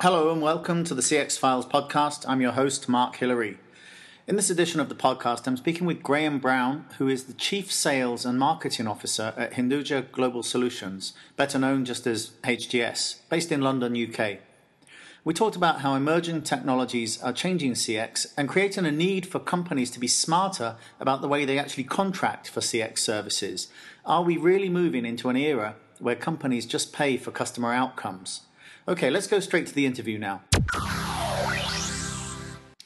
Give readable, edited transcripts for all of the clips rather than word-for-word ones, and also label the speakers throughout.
Speaker 1: Hello and welcome to the CX Files podcast. I'm your host, Mark Hillary. In this edition of the podcast, I'm speaking with Graham Brown, who is the Chief Sales and Marketing Officer at Hinduja Global Solutions, better known just as HGS, based in London, UK. We talked about how emerging technologies are changing CX and creating a need for companies to be smarter about the way they actually contract for CX services. Are we really moving into an era where companies just pay for customer outcomes? Okay, let's go straight to the interview now.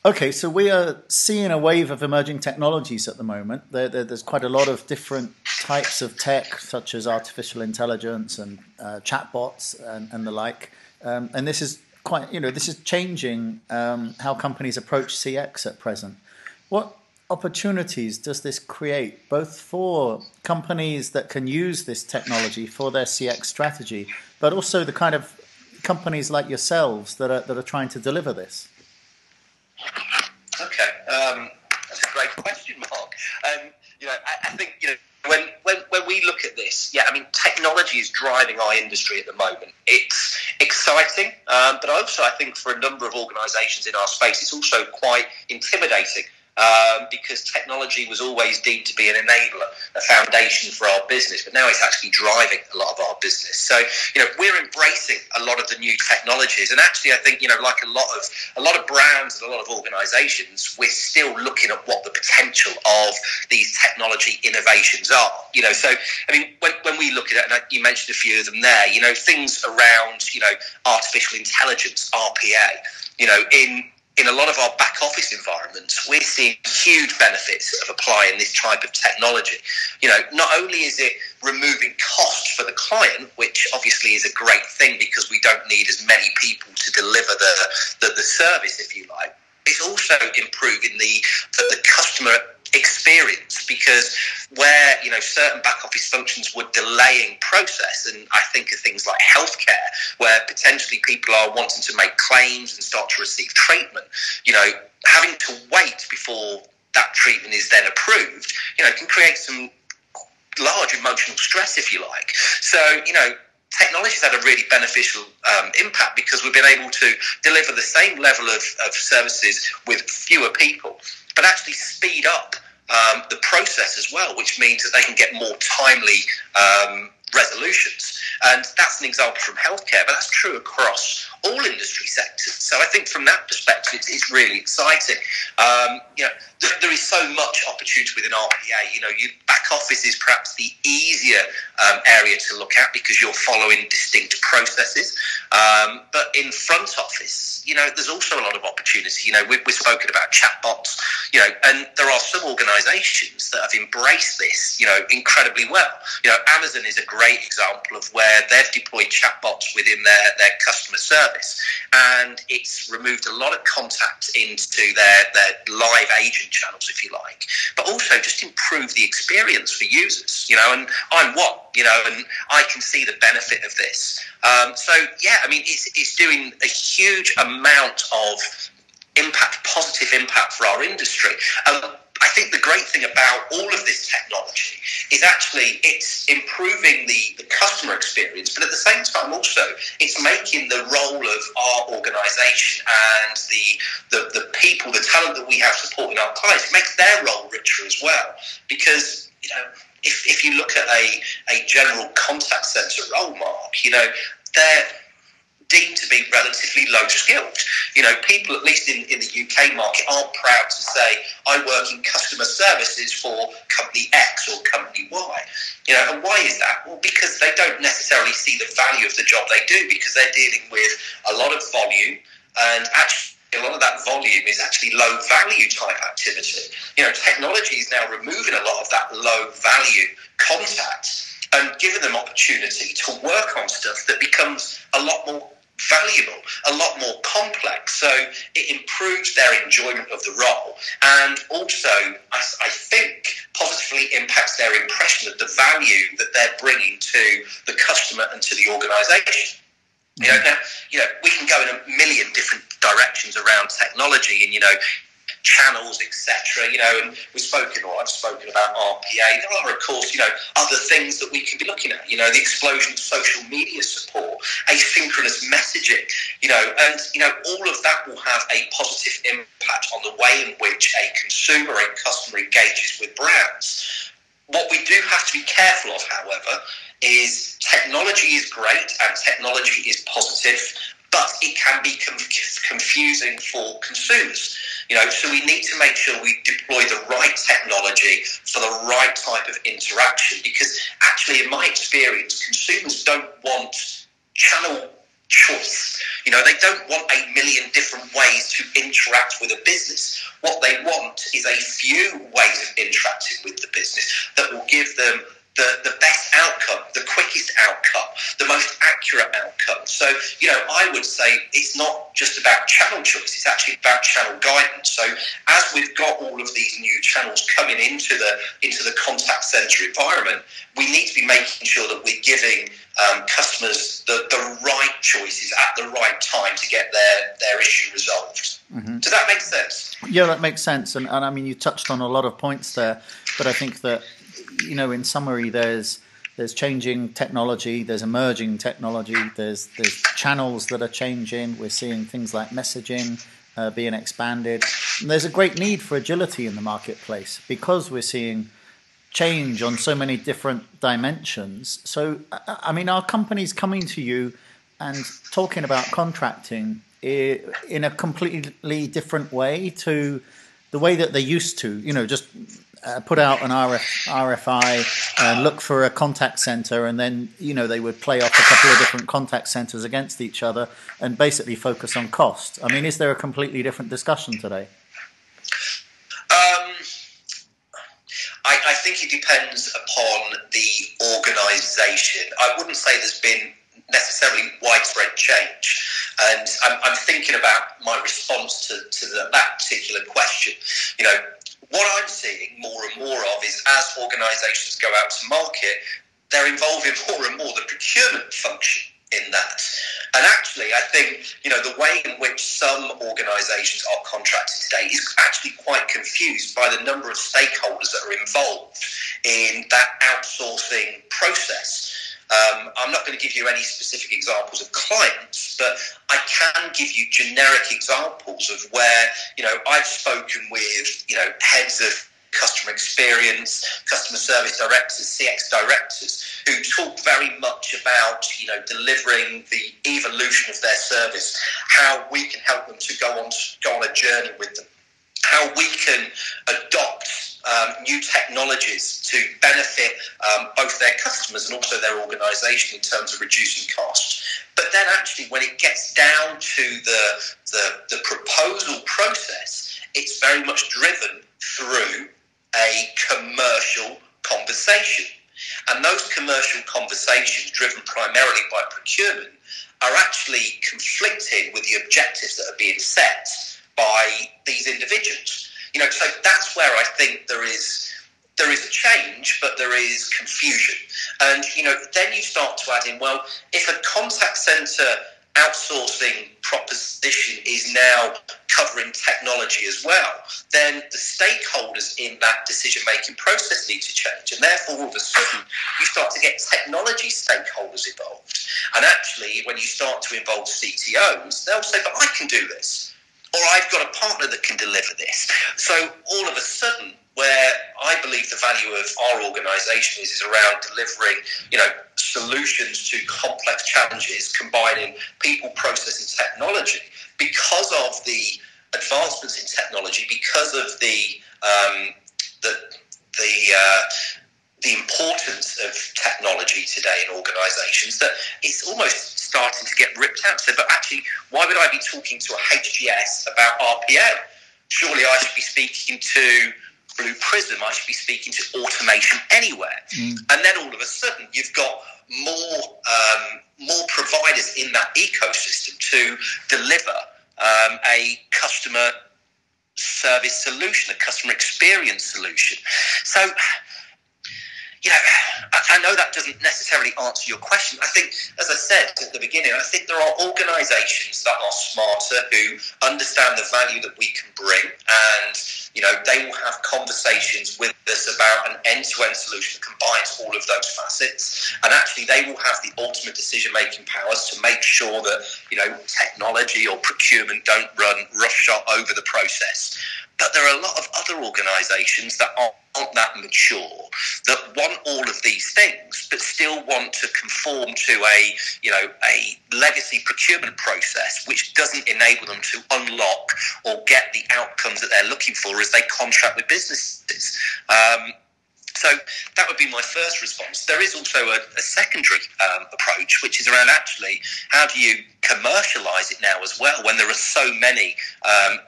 Speaker 1: Okay, so we are seeing a wave of emerging technologies at the moment. There's quite a lot of different types of tech, such as artificial intelligence and chatbots and the like. And this is this is changing how companies approach CX at present. What opportunities does this create, both for companies that can use this technology for their CX strategy, but also the kind of companies like yourselves that are trying to deliver this?
Speaker 2: Okay, that's a great question, Mark. I think when we look at this, technology is driving our industry at the moment. It's exciting, but also I think for a number of organisations in our space, it's also quite intimidating. Because technology was always deemed to be an enabler, a foundation for our business, but now it's actually driving a lot of our business. So, we're embracing a lot of the new technologies, and actually, I think, like a lot of brands and a lot of organisations, we're still looking at what the potential of these technology innovations are. When we look at it, and you mentioned a few of them there, things around, artificial intelligence, RPA, in a lot of our back office environments, we're seeing huge benefits of applying this type of technology. Not only is it removing cost for the client, which obviously is a great thing because we don't need as many people to deliver the service, if you like. It's also improving the customer experience, because where certain back office functions were delaying process, and I think of things like healthcare, where potentially people are wanting to make claims and start to receive treatment, having to wait before that treatment is then approved, can create some large emotional stress, if you like. So, technology's had a really beneficial impact, because we've been able to deliver the same level of services with fewer people, but actually speed up the process as well, which means that they can get more timely resolutions. And that's an example from healthcare, but that's true across all industry sectors. So I think from that perspective, it's really exciting. There is so much opportunity within RPA. Back office is perhaps the easier area to look at because you're following distinct processes. But in front office, there's also a lot of opportunity. We've spoken about chatbots, and there are some organisations that have embraced this, incredibly well. Amazon is a great example of where they've deployed chatbots within their customer service, and it's removed a lot of contact into their live agent channels, if you like, but also just improve the experience for users, and I'm and I can see the benefit of this. It's doing a huge amount of positive impact for our industry. I think the great thing about all of this technology is actually it's improving the customer experience, but at the same time also it's making the role of our organisation and the people, the talent that we have supporting our clients, it makes their role richer as well. Because, if you look at a general contact centre role, Mark, they're deemed to be relatively low skilled. People, at least in the UK market, aren't proud to say, I work in customer services for company X or company Y. And why is that? Well, because they don't necessarily see the value of the job they do, because they're dealing with a lot of volume, and actually a lot of that volume is actually low value type activity. Technology is now removing a lot of that low value contact and giving them opportunity to work on stuff that becomes a lot more valuable, a lot more complex. So it improves their enjoyment of the role, and also I think positively impacts their impression of the value that they're bringing to the customer and to the organisation. Now, we can go in a million different directions around technology, and channels, etc. And I've spoken about RPA. There are, of course, other things that we can be looking at. The explosion of social media support, asynchronous messaging, and all of that will have a positive impact on the way in which a consumer, a customer engages with brands. What we do have to be careful of, however, is technology is great and technology is positive, but it can be confusing for consumers. So we need to make sure we deploy the right technology for the right type of interaction, because actually, in my experience, consumers don't want channel choice. They don't want a million different ways to interact with a business. What they want is a few ways of interacting with the business that will give them the best outcome, the quickest outcome, the most accurate outcome. So, I would say it's not just about channel choice, it's actually about channel guidance. So as we've got all of these new channels coming into the contact center environment, we need to be making sure that we're giving customers the right choices at the right time to get their issue resolved. Mm-hmm. Does that make sense?
Speaker 1: Yeah, that makes sense. And I mean, you touched on a lot of points there, but I think that, in summary, there's changing technology, there's emerging technology, there's channels that are changing. We're seeing things like messaging being expanded. And there's a great need for agility in the marketplace because we're seeing change on so many different dimensions. So, I mean, are companies coming to you and talking about contracting in a completely different way to the way that they used to, just put out an RFI, look for a contact center, and then, they would play off a couple of different contact centers against each other and basically focus on cost? I mean, is there a completely different discussion today?
Speaker 2: I think it depends upon the organisation. I wouldn't say there's been necessarily widespread change. And I'm thinking about my response to that particular question. What I'm seeing more and more of is as organisations go out to market, they're involving more and more the procurement function in that. And actually, I think, the way in which some organisations are contracting today is actually quite confused by the number of stakeholders that are involved in that outsourcing process. I'm not going to give you any specific examples of clients, but I can give you generic examples of where, I've spoken with, heads of customer experience, customer service directors, CX directors, who talk very much about, delivering the evolution of their service, how we can help them to go on a journey with them, how we can adopt new technologies to benefit both their customers and also their organisation in terms of reducing costs. But then actually, when it gets down to the proposal process, it's very much driven through a commercial conversation. And those commercial conversations, driven primarily by procurement, are actually conflicting with the objectives that are being set by these individuals. So that's where I think there is a change, but there is confusion. And, then you start to add in, well, if a contact centre outsourcing proposition is now covering technology as well, then the stakeholders in that decision-making process need to change. And therefore, all of a sudden, you start to get technology stakeholders involved. And actually, when you start to involve CTOs, they'll say, but I can do this. Or I've got a partner that can deliver this. So all of a sudden, where I believe the value of our organisation is around delivering, solutions to complex challenges, combining people, process, and technology. Because of the advancements in technology, because of the importance of technology today in organisations, that it's almost starting to get ripped out. So, but actually, why would I be talking to a HGS about RPA? Surely I should be speaking to Blue Prism. I should be speaking to automation anywhere. And then all of a sudden, you've got more providers in that ecosystem to deliver a customer service solution, a customer experience solution. So, I know that doesn't necessarily answer your question. I think, as I said at the beginning, I think there are organisations that are smarter who understand the value that we can bring, and they will have conversations with us about an end-to-end solution that combines all of those facets, and actually they will have the ultimate decision-making powers to make sure that technology or procurement don't run roughshod over the process. But there are a lot of other organisations that aren't that mature, that want all of these things, but still want to conform to a legacy procurement process, which doesn't enable them to unlock or get the outcomes that they're looking for as they contract with businesses. So that would be my first response. There is also a secondary approach, which is around actually how do you commercialise it now as well when there are so many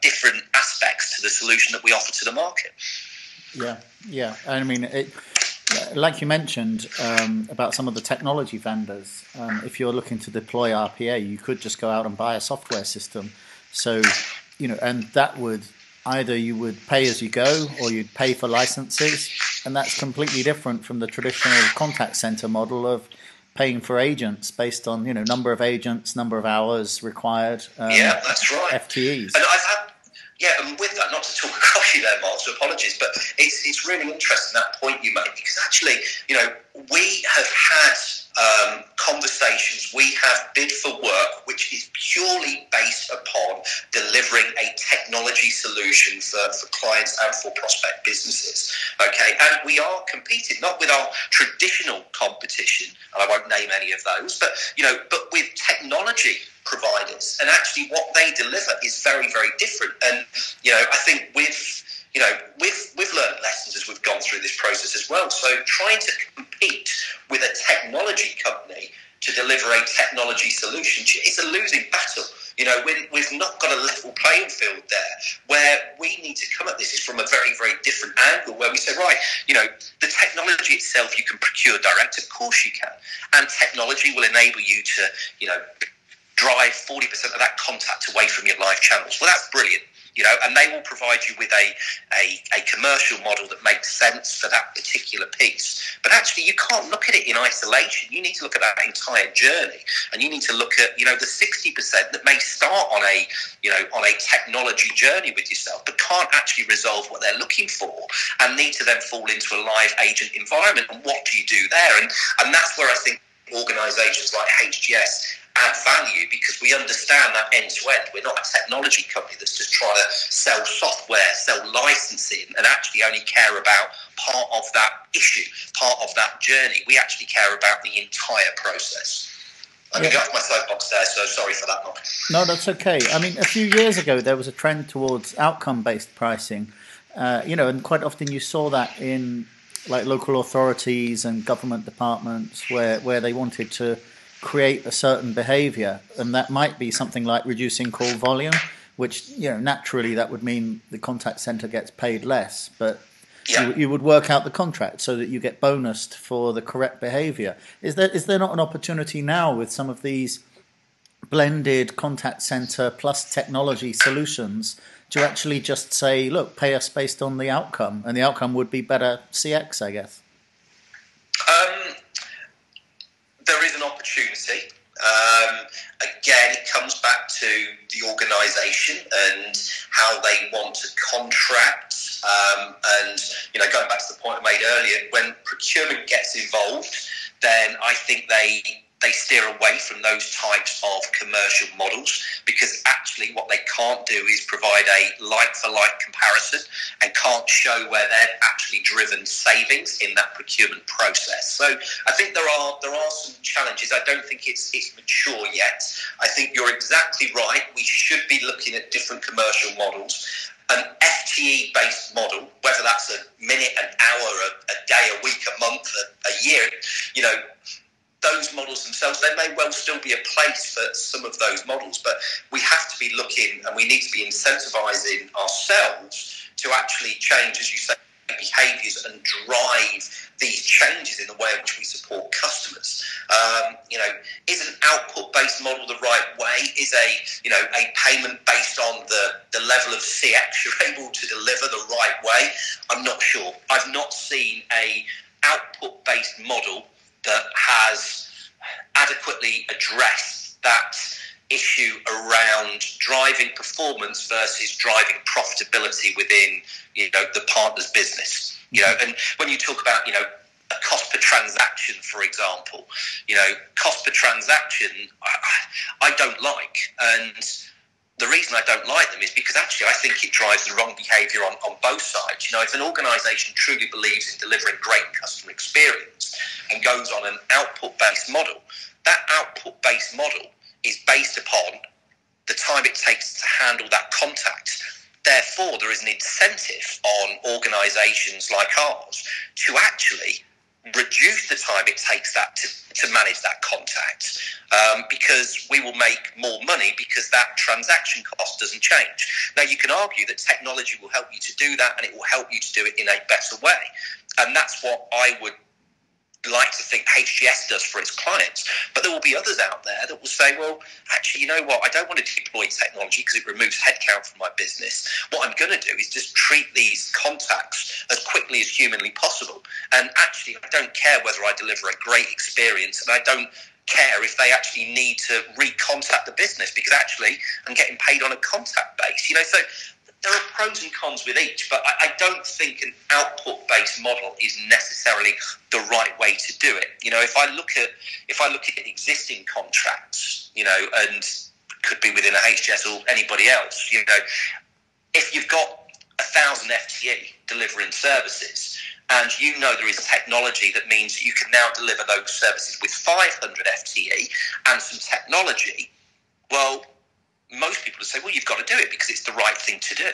Speaker 2: different aspects to the solution that we offer to the market.
Speaker 1: Yeah. I mean, like you mentioned about some of the technology vendors, if you're looking to deploy RPA, you could just go out and buy a software system. So, and that would either you would pay as you go or you'd pay for licenses. And that's completely different from the traditional contact center model of paying for agents based on, number of agents, number of hours required.
Speaker 2: Yeah, that's right.
Speaker 1: FTEs.
Speaker 2: And and with that, not to talk across you there, Mark, so apologies, but it's really interesting that point you made, because actually, we have had conversations, we have bid for work which is purely based upon delivering a technology solution for clients and for prospect businesses. Okay, and we are competing not with our traditional competition, and I won't name any of those, but with technology providers, and actually what they deliver is very, very different. And I think we've learned lessons as we've gone through this process as well. So trying to compete with a technology company to deliver a technology solution is a losing battle. We've not got a level playing field there. Where we need to come at this is from a very, very different angle, where we say, right, the technology itself you can procure direct, of course you can, and technology will enable you to, drive 40% of that contact away from your live channels. Well, that's brilliant. And they will provide you with a commercial model that makes sense for that particular piece. But actually, you can't look at it in isolation. You need to look at that entire journey, and you need to look at the 60% that may start on a technology journey with yourself, but can't actually resolve what they're looking for, and need to then fall into a live agent environment. And what do you do there? And that's where I think organisations like HGS add value, because we understand that end to end. We're not a technology company that's just trying to sell software, sell licensing, and actually only care about part of that issue, part of that journey. We actually care about the entire process. I'm going to get off my soapbox there, so sorry for that, Mark.
Speaker 1: No, that's okay. I mean, a few years ago, there was a trend towards outcome-based pricing, and quite often you saw that in like local authorities and government departments where they wanted to create a certain behavior, and that might be something like reducing call volume, which naturally that would mean the contact center gets paid less, but you would work out the contract so that you get bonused for the correct behavior. Is there not an opportunity now with some of these blended contact center plus technology solutions to actually just say, look, pay us based on the outcome, and the outcome would be better CX, I guess?
Speaker 2: There is an opportunity. Again, it comes back to the organisation and how they want to contract. And going back to the point I made earlier, when procurement gets involved, then I think they steer away from those types of commercial models, because actually what they can't do is provide a like-for-like comparison and can't show where they've actually driven savings in that procurement process. So I think there are some challenges. I don't think it's mature yet. I think you're exactly right. We should be looking at different commercial models. An FTE-based model, whether that's a minute, an hour, a day, a week, a month, a year, those models themselves, there may well still be a place for some of those models, but we have to be looking, and we need to be incentivizing ourselves to actually change, as you say, behaviours and drive these changes in the way in which we support customers. Is an output-based model the right way? Is a payment based on the level of CX you're able to deliver the right way? I'm not sure. I've not seen a output-based based model that has adequately addressed that issue around driving performance versus driving profitability within, the partner's business. And when you talk about, a cost per transaction, for example, cost per transaction, I don't like. And the reason I don't like them is because actually I think it drives the wrong behaviour on both sides. If an organisation truly believes in delivering great customer experience and goes on an output-based model, that output-based model is based upon the time it takes to handle that contact. Therefore, there is an incentive on organisations like ours to actually reduce the time it takes that to manage that contact, because we will make more money because that transaction cost doesn't change. Now, you can argue that technology will help you to do that, and it will help you to do it in a better way. And that's what I would like to think HGS does for its clients. But there will be others out there that will say, well, actually, you know what? I don't want to deploy technology because it removes headcount from my business. What I'm going to do is just treat these contacts as quickly as humanly possible. And actually, I don't care whether I deliver a great experience, and I don't care if they actually need to recontact the business, because actually I'm getting paid on a contact base. So there are pros and cons with each, but I don't think an output-based model is necessarily the right way to do it. If I look at existing contracts, and could be within a HGS or anybody else, if you've got 1,000 FTE delivering services, and there is technology that means that you can now deliver those services with 500 FTE and some technology, well, most people would say, well, you've got to do it because it's the right thing to do.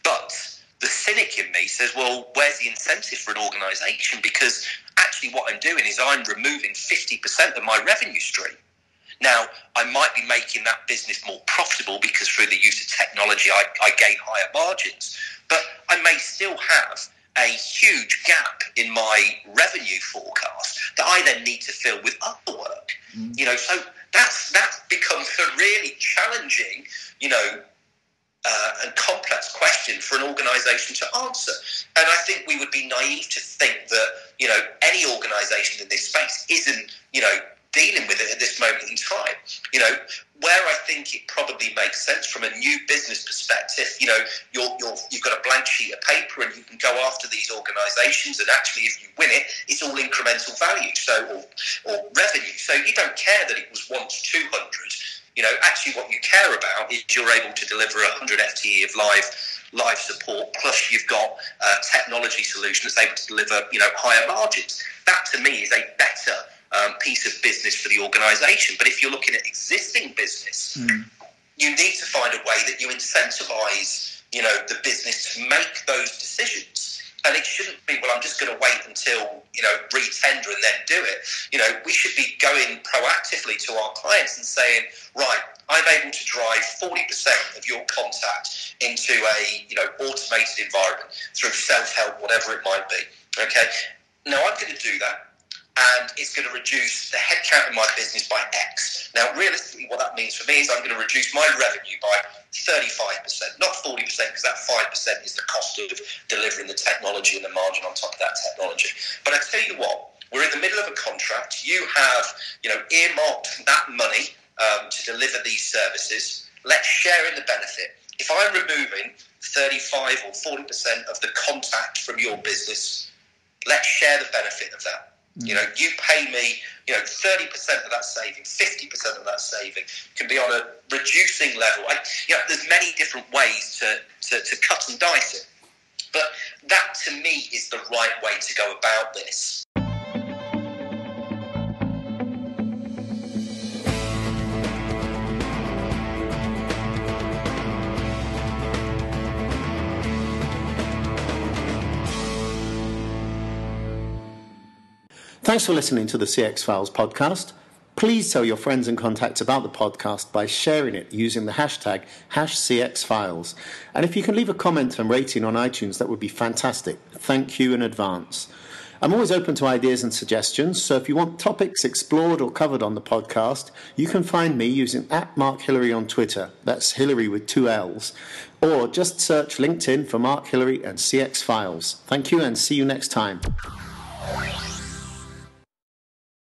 Speaker 2: But the cynic in me says, well, where's the incentive for an organisation? Because actually what I'm doing is I'm removing 50% of my revenue stream. Now, I might be making that business more profitable because through the use of technology, I gain higher margins. But I may still have a huge gap in my revenue forecast that I then need to fill with other work. So that becomes a really challenging, and complex question for an organisation to answer. And I think we would be naive to think that, any organisation in this space isn't, dealing with it at this moment in time. Where I think it probably makes sense from a new business perspective, you've got a blank sheet of paper and you can go after these organisations, and actually if you win it, it's all incremental value, or revenue. So you don't care that it was once 200. Actually what you care about is you're able to deliver 100 FTE of live support, plus you've got a technology solution that's able to deliver, higher margins. That to me is a better piece of business for the organisation. But if you're looking at existing business, you need to find a way that you incentivise, the business to make those decisions. And it shouldn't be, well, I'm just going to wait until, re-tender and then do it. We should be going proactively to our clients and saying, right, I'm able to drive 40% of your contact into a, automated environment through self-help, whatever it might be. Okay. Now I'm going to do that, and it's going to reduce the headcount in my business by X. Now, realistically, what that means for me is I'm going to reduce my revenue by 35%, not 40%, because that 5% is the cost of delivering the technology and the margin on top of that technology. But I tell you what, we're in the middle of a contract. You have, earmarked that money to deliver these services. Let's share in the benefit. If I'm removing 35 or 40% of the contact from your business, let's share the benefit of that. You pay me, 30% of that saving, 50% of that saving can be on a reducing level. There's many different ways to cut and dice it. But that, to me, is the right way to go about this.
Speaker 1: Thanks for listening to the CX Files podcast. Please tell your friends and contacts about the podcast by sharing it using the hashtag #CXFiles. And if you can leave a comment and rating on iTunes, that would be fantastic. Thank you in advance. I'm always open to ideas and suggestions, so if you want topics explored or covered on the podcast, you can find me using @MarkHillary on Twitter. That's Hillary with 2 L's. Or just search LinkedIn for Mark Hillary and CX Files. Thank you and see you next time.